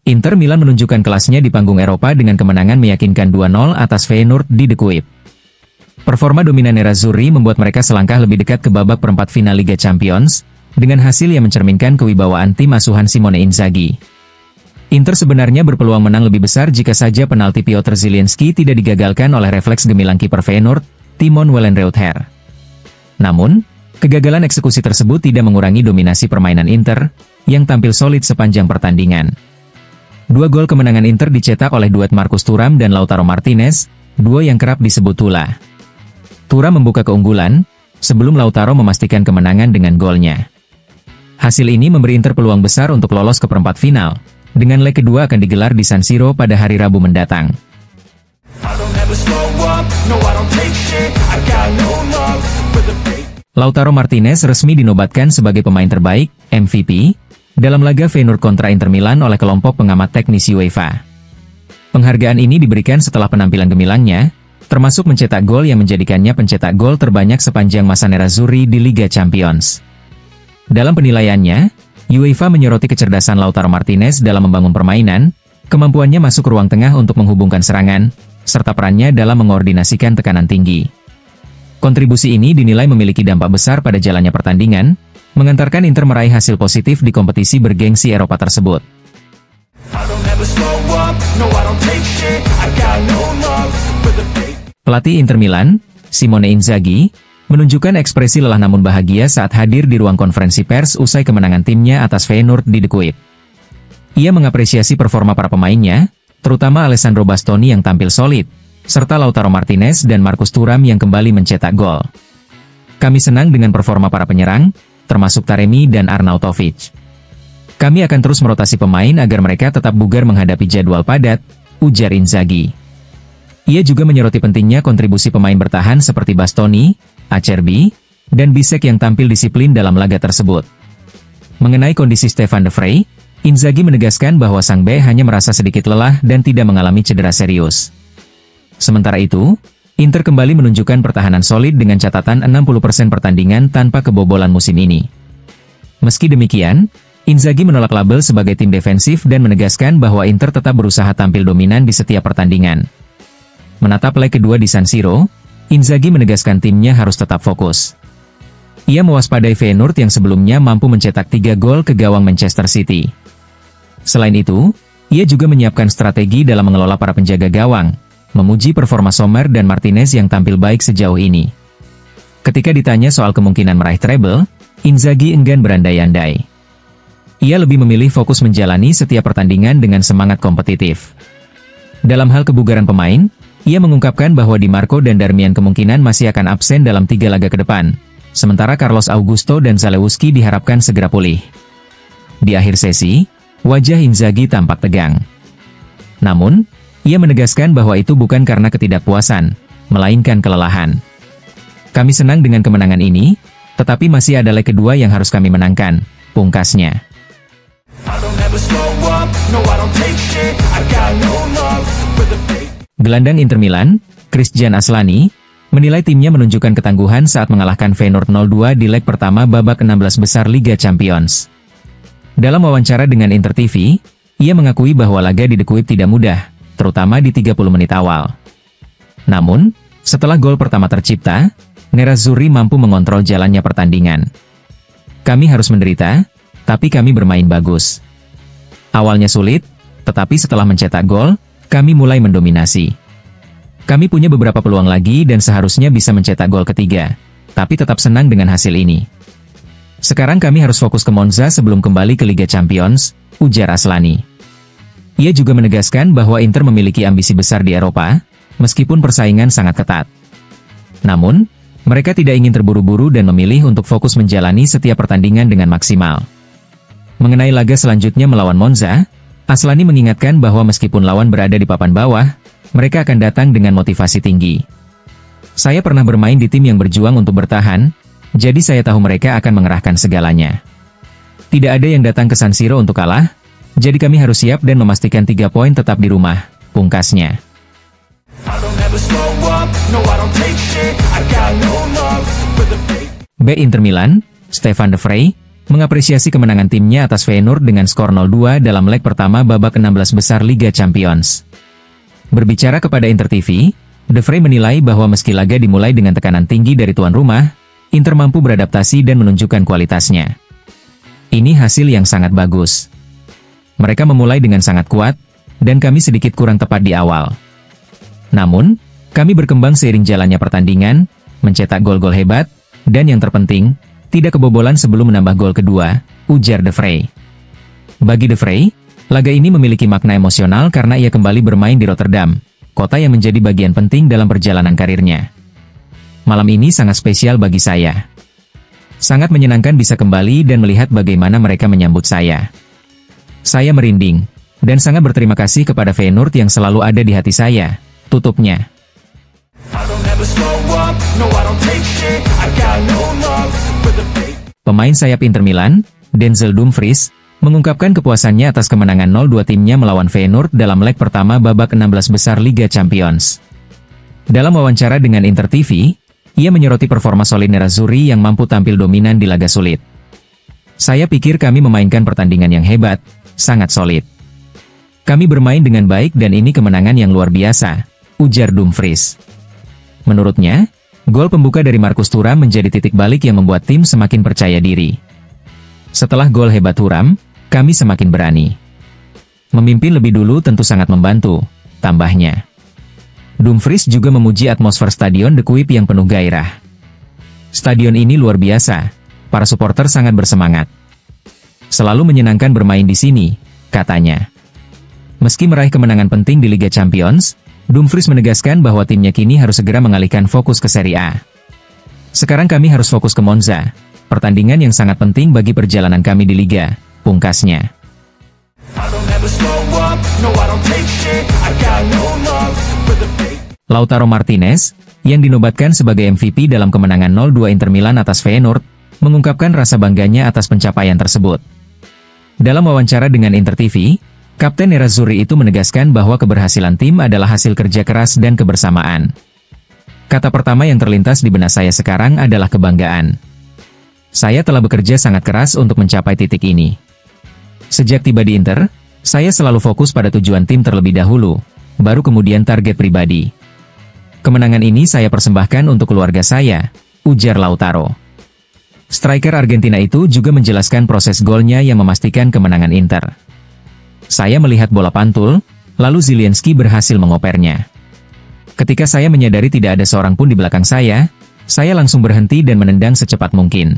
Inter Milan menunjukkan kelasnya di panggung Eropa dengan kemenangan meyakinkan 2-0 atas Feyenoord di The Kuip. Performa dominan Nerazzurri membuat mereka selangkah lebih dekat ke babak perempat final Liga Champions, dengan hasil yang mencerminkan kewibawaan tim asuhan Simone Inzaghi. Inter sebenarnya berpeluang menang lebih besar jika saja penalti Piotr Zielinski tidak digagalkan oleh refleks gemilang kiper Feyenoord, Timon Wellenreuther. Namun, kegagalan eksekusi tersebut tidak mengurangi dominasi permainan Inter, yang tampil solid sepanjang pertandingan. 2 gol kemenangan Inter dicetak oleh duet Marcus Thuram dan Lautaro Martinez, duo yang kerap disebut Tula. Thuram membuka keunggulan, sebelum Lautaro memastikan kemenangan dengan golnya. Hasil ini memberi Inter peluang besar untuk lolos ke perempat final, dengan leg kedua akan digelar di San Siro pada hari Rabu mendatang. Lautaro Martinez resmi dinobatkan sebagai pemain terbaik, MVP, dalam laga Feyenoord kontra Inter Milan oleh kelompok pengamat teknis UEFA. Penghargaan ini diberikan setelah penampilan gemilangnya, termasuk mencetak gol yang menjadikannya pencetak gol terbanyak sepanjang masa Nerazzurri di Liga Champions. Dalam penilaiannya, UEFA menyoroti kecerdasan Lautaro Martinez dalam membangun permainan, kemampuannya masuk ke ruang tengah untuk menghubungkan serangan, serta perannya dalam mengordinasikan tekanan tinggi. Kontribusi ini dinilai memiliki dampak besar pada jalannya pertandingan, mengantarkan Inter meraih hasil positif di kompetisi bergengsi Eropa tersebut. Pelatih Inter Milan, Simone Inzaghi, menunjukkan ekspresi lelah namun bahagia saat hadir di ruang konferensi pers usai kemenangan timnya atas Feyenoord di The Kuip. Ia mengapresiasi performa para pemainnya, terutama Alessandro Bastoni yang tampil solid, serta Lautaro Martinez dan Marcus Thuram yang kembali mencetak gol. Kami senang dengan performa para penyerang, termasuk Taremi dan Arnautovic. Kami akan terus merotasi pemain agar mereka tetap bugar menghadapi jadwal padat, ujar Inzaghi. Ia juga menyoroti pentingnya kontribusi pemain bertahan seperti Bastoni, Acerbi, dan Bisek yang tampil disiplin dalam laga tersebut. Mengenai kondisi Stefan de Vrij, Inzaghi menegaskan bahwa sang bek hanya merasa sedikit lelah dan tidak mengalami cedera serius. Sementara itu, Inter kembali menunjukkan pertahanan solid dengan catatan 60% pertandingan tanpa kebobolan musim ini. Meski demikian, Inzaghi menolak label sebagai tim defensif dan menegaskan bahwa Inter tetap berusaha tampil dominan di setiap pertandingan. Menatap leg kedua di San Siro, Inzaghi menegaskan timnya harus tetap fokus. Ia mewaspadai Feyenoord yang sebelumnya mampu mencetak 3 gol ke gawang Manchester City. Selain itu, ia juga menyiapkan strategi dalam mengelola para penjaga gawang, memuji performa Sommer dan Martinez yang tampil baik sejauh ini. Ketika ditanya soal kemungkinan meraih treble, Inzaghi enggan berandai-andai. Ia lebih memilih fokus menjalani setiap pertandingan dengan semangat kompetitif. Dalam hal kebugaran pemain, ia mengungkapkan bahwa Di Marco dan Darmian kemungkinan masih akan absen dalam 3 laga ke depan, sementara Carlos Augusto dan Zalewski diharapkan segera pulih. Di akhir sesi, wajah Inzaghi tampak tegang. Namun, ia menegaskan bahwa itu bukan karena ketidakpuasan, melainkan kelelahan. Kami senang dengan kemenangan ini, tetapi masih ada leg kedua yang harus kami menangkan, pungkasnya. Gelandang Inter Milan, Christian Aslani, menilai timnya menunjukkan ketangguhan saat mengalahkan Feyenoord 0-2 di leg pertama babak 16 besar Liga Champions. Dalam wawancara dengan Inter TV, ia mengakui bahwa laga di The Kuip tidak mudah, terutama di 30 menit awal. Namun, setelah gol pertama tercipta, Nerazzurri mampu mengontrol jalannya pertandingan. Kami harus menderita, tapi kami bermain bagus. Awalnya sulit, tetapi setelah mencetak gol, kami mulai mendominasi. Kami punya beberapa peluang lagi dan seharusnya bisa mencetak gol ketiga, tapi tetap senang dengan hasil ini. Sekarang kami harus fokus ke Monza sebelum kembali ke Liga Champions, ujar Aslani. Ia juga menegaskan bahwa Inter memiliki ambisi besar di Eropa, meskipun persaingan sangat ketat. Namun, mereka tidak ingin terburu-buru dan memilih untuk fokus menjalani setiap pertandingan dengan maksimal. Mengenai laga selanjutnya melawan Monza, Aslani mengingatkan bahwa meskipun lawan berada di papan bawah, mereka akan datang dengan motivasi tinggi. Saya pernah bermain di tim yang berjuang untuk bertahan, jadi saya tahu mereka akan mengerahkan segalanya. Tidak ada yang datang ke San Siro untuk kalah, jadi kami harus siap dan memastikan 3 poin tetap di rumah, pungkasnya. Bek Inter Milan, Stefan de Vrij, mengapresiasi kemenangan timnya atas Feyenoord dengan skor 0-2 dalam leg pertama babak 16 besar Liga Champions. Berbicara kepada Inter TV, De Vrij menilai bahwa meski laga dimulai dengan tekanan tinggi dari tuan rumah, Inter mampu beradaptasi dan menunjukkan kualitasnya. Ini hasil yang sangat bagus. Mereka memulai dengan sangat kuat, dan kami sedikit kurang tepat di awal. Namun, kami berkembang seiring jalannya pertandingan, mencetak gol-gol hebat, dan yang terpenting, tidak kebobolan sebelum menambah gol kedua, ujar De Vrij. Bagi De Vrij, laga ini memiliki makna emosional karena ia kembali bermain di Rotterdam, kota yang menjadi bagian penting dalam perjalanan karirnya. Malam ini sangat spesial bagi saya. Sangat menyenangkan bisa kembali dan melihat bagaimana mereka menyambut saya. Saya merinding, dan sangat berterima kasih kepada Feyenoord yang selalu ada di hati saya, tutupnya. Pemain sayap Inter Milan, Denzel Dumfries, mengungkapkan kepuasannya atas kemenangan 0-2 timnya melawan Feyenoord dalam leg pertama babak 16 besar Liga Champions. Dalam wawancara dengan Inter TV, ia menyoroti performa solid Nerazzurri yang mampu tampil dominan di laga sulit. Saya pikir kami memainkan pertandingan yang hebat, sangat solid. Kami bermain dengan baik dan ini kemenangan yang luar biasa, ujar Dumfries. Menurutnya, gol pembuka dari Marcus Thuram menjadi titik balik yang membuat tim semakin percaya diri. Setelah gol hebat Thuram, kami semakin berani. Memimpin lebih dulu tentu sangat membantu, tambahnya. Dumfries juga memuji atmosfer Stadion De Kuip yang penuh gairah. Stadion ini luar biasa, para supporter sangat bersemangat. Selalu menyenangkan bermain di sini, katanya. Meski meraih kemenangan penting di Liga Champions, Dumfries menegaskan bahwa timnya kini harus segera mengalihkan fokus ke Serie A. Sekarang kami harus fokus ke Monza, pertandingan yang sangat penting bagi perjalanan kami di Liga, pungkasnya. Lautaro Martinez, yang dinobatkan sebagai MVP dalam kemenangan 0-2 Inter Milan atas Feyenoord, mengungkapkan rasa bangganya atas pencapaian tersebut. Dalam wawancara dengan Inter TV, Kapten Nerazzurri itu menegaskan bahwa keberhasilan tim adalah hasil kerja keras dan kebersamaan. Kata pertama yang terlintas di benak saya sekarang adalah kebanggaan. Saya telah bekerja sangat keras untuk mencapai titik ini. Sejak tiba di Inter, saya selalu fokus pada tujuan tim terlebih dahulu, baru kemudian target pribadi. Kemenangan ini saya persembahkan untuk keluarga saya, ujar Lautaro. Striker Argentina itu juga menjelaskan proses golnya yang memastikan kemenangan Inter. Saya melihat bola pantul, lalu Zielinski berhasil mengopernya. Ketika saya menyadari tidak ada seorang pun di belakang saya langsung berhenti dan menendang secepat mungkin.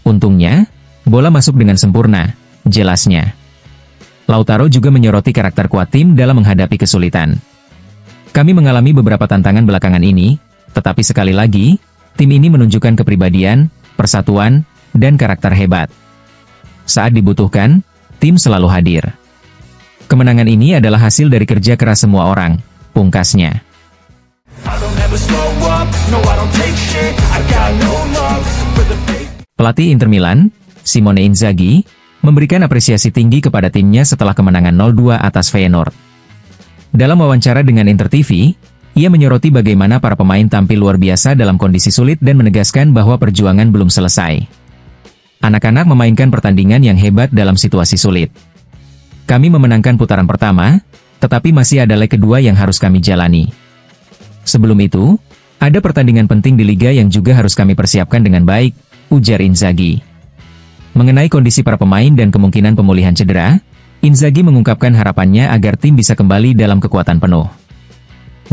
Untungnya, bola masuk dengan sempurna, jelasnya. Lautaro juga menyoroti karakter kuat tim dalam menghadapi kesulitan. Kami mengalami beberapa tantangan belakangan ini, tetapi sekali lagi, tim ini menunjukkan kepribadian, persatuan, dan karakter hebat. Saat dibutuhkan, tim selalu hadir. Kemenangan ini adalah hasil dari kerja keras semua orang, pungkasnya. Pelatih Inter Milan, Simone Inzaghi, memberikan apresiasi tinggi kepada timnya setelah kemenangan 0-2 atas Feyenoord. Dalam wawancara dengan Inter TV, ia menyoroti bagaimana para pemain tampil luar biasa dalam kondisi sulit dan menegaskan bahwa perjuangan belum selesai. Anak-anak memainkan pertandingan yang hebat dalam situasi sulit. Kami memenangkan putaran pertama, tetapi masih ada leg kedua yang harus kami jalani. Sebelum itu, ada pertandingan penting di Liga yang juga harus kami persiapkan dengan baik, ujar Inzaghi. Mengenai kondisi para pemain dan kemungkinan pemulihan cedera, Inzaghi mengungkapkan harapannya agar tim bisa kembali dalam kekuatan penuh.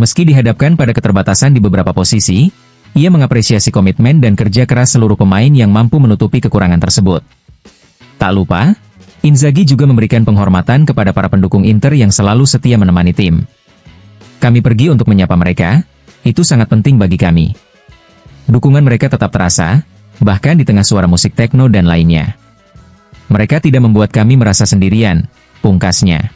Meski dihadapkan pada keterbatasan di beberapa posisi, ia mengapresiasi komitmen dan kerja keras seluruh pemain yang mampu menutupi kekurangan tersebut. Tak lupa, Inzaghi juga memberikan penghormatan kepada para pendukung Inter yang selalu setia menemani tim. Kami pergi untuk menyapa mereka, itu sangat penting bagi kami. Dukungan mereka tetap terasa, bahkan di tengah suara musik tekno dan lainnya. Mereka tidak membuat kami merasa sendirian, pungkasnya.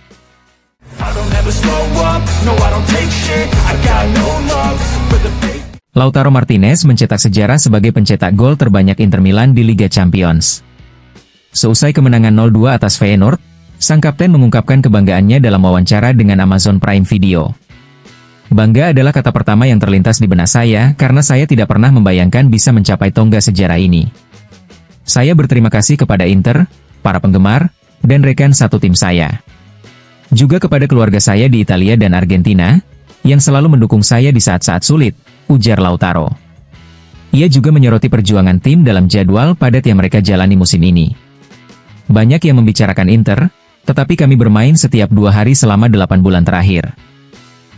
Lautaro Martinez mencetak sejarah sebagai pencetak gol terbanyak Inter Milan di Liga Champions. Seusai kemenangan 0-2 atas Feyenoord, sang kapten mengungkapkan kebanggaannya dalam wawancara dengan Amazon Prime Video. Bangga adalah kata pertama yang terlintas di benak saya karena saya tidak pernah membayangkan bisa mencapai tonggak sejarah ini. Saya berterima kasih kepada Inter, para penggemar, dan rekan satu tim saya. Juga kepada keluarga saya di Italia dan Argentina, yang selalu mendukung saya di saat-saat sulit, ujar Lautaro. Ia juga menyoroti perjuangan tim dalam jadwal padat yang mereka jalani musim ini. Banyak yang membicarakan Inter, tetapi kami bermain setiap 2 hari selama 8 bulan terakhir.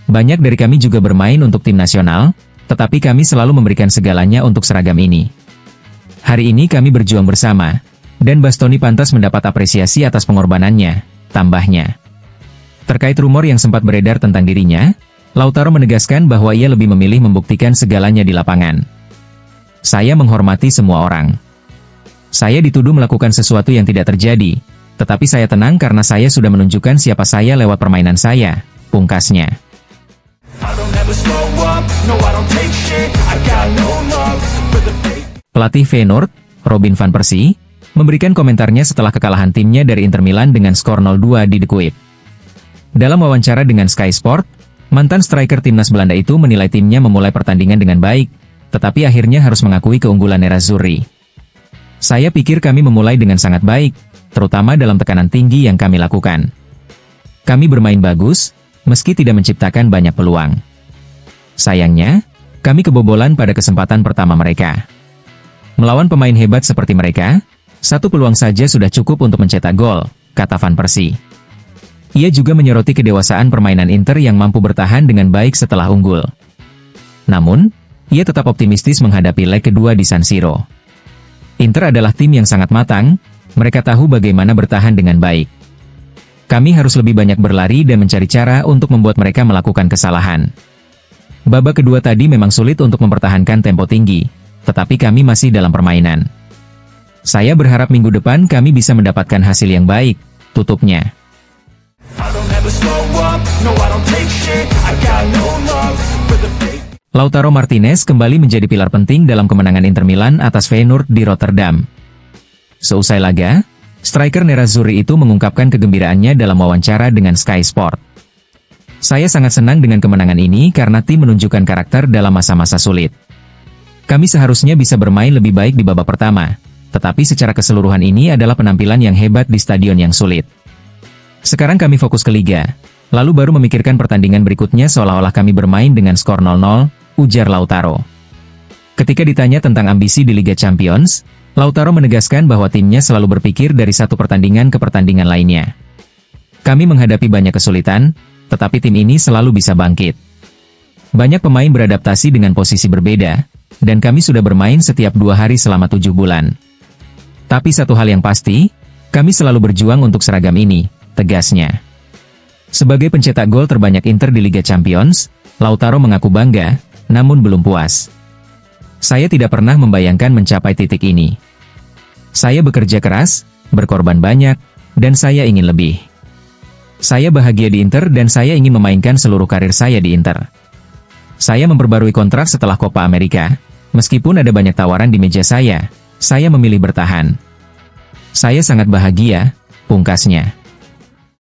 Banyak dari kami juga bermain untuk tim nasional, tetapi kami selalu memberikan segalanya untuk seragam ini. Hari ini kami berjuang bersama, dan Bastoni pantas mendapat apresiasi atas pengorbanannya, tambahnya. Terkait rumor yang sempat beredar tentang dirinya, Lautaro menegaskan bahwa ia lebih memilih membuktikan segalanya di lapangan. Saya menghormati semua orang. Saya dituduh melakukan sesuatu yang tidak terjadi, tetapi saya tenang karena saya sudah menunjukkan siapa saya lewat permainan saya, pungkasnya. Pelatih Feyenoord, Robin van Persie, memberikan komentarnya setelah kekalahan timnya dari Inter Milan dengan skor 0-2 di De Kuip. Dalam wawancara dengan Sky Sport, mantan striker timnas Belanda itu menilai timnya memulai pertandingan dengan baik, tetapi akhirnya harus mengakui keunggulan Nerazzurri. Saya pikir kami memulai dengan sangat baik, terutama dalam tekanan tinggi yang kami lakukan. Kami bermain bagus, meski tidak menciptakan banyak peluang. Sayangnya, kami kebobolan pada kesempatan pertama mereka. Melawan pemain hebat seperti mereka, 1 peluang saja sudah cukup untuk mencetak gol, kata Van Persie. Ia juga menyoroti kedewasaan permainan Inter yang mampu bertahan dengan baik setelah unggul. Namun, ia tetap optimistis menghadapi leg kedua di San Siro. Inter adalah tim yang sangat matang, mereka tahu bagaimana bertahan dengan baik. Kami harus lebih banyak berlari dan mencari cara untuk membuat mereka melakukan kesalahan. Babak kedua tadi memang sulit untuk mempertahankan tempo tinggi, tetapi kami masih dalam permainan. Saya berharap minggu depan kami bisa mendapatkan hasil yang baik, tutupnya. Lautaro Martinez kembali menjadi pilar penting dalam kemenangan Inter Milan atas Feyenoord di Rotterdam. Seusai laga, striker Nerazzurri itu mengungkapkan kegembiraannya dalam wawancara dengan Sky Sport. Saya sangat senang dengan kemenangan ini karena tim menunjukkan karakter dalam masa-masa sulit. Kami seharusnya bisa bermain lebih baik di babak pertama, tetapi secara keseluruhan ini adalah penampilan yang hebat di stadion yang sulit. Sekarang kami fokus ke Liga, lalu baru memikirkan pertandingan berikutnya seolah-olah kami bermain dengan skor 0-0, ujar Lautaro. Ketika ditanya tentang ambisi di Liga Champions, Lautaro menegaskan bahwa timnya selalu berpikir dari satu pertandingan ke pertandingan lainnya. Kami menghadapi banyak kesulitan, tetapi tim ini selalu bisa bangkit. Banyak pemain beradaptasi dengan posisi berbeda, dan kami sudah bermain setiap 2 hari selama 7 bulan. Tapi satu hal yang pasti, kami selalu berjuang untuk seragam ini, tegasnya. Sebagai pencetak gol terbanyak Inter di Liga Champions, Lautaro mengaku bangga, namun belum puas. Saya tidak pernah membayangkan mencapai titik ini. Saya bekerja keras, berkorban banyak, dan saya ingin lebih. Saya bahagia di Inter dan saya ingin memainkan seluruh karir saya di Inter. Saya memperbarui kontrak setelah Copa America, meskipun ada banyak tawaran di meja saya memilih bertahan. Saya sangat bahagia, pungkasnya.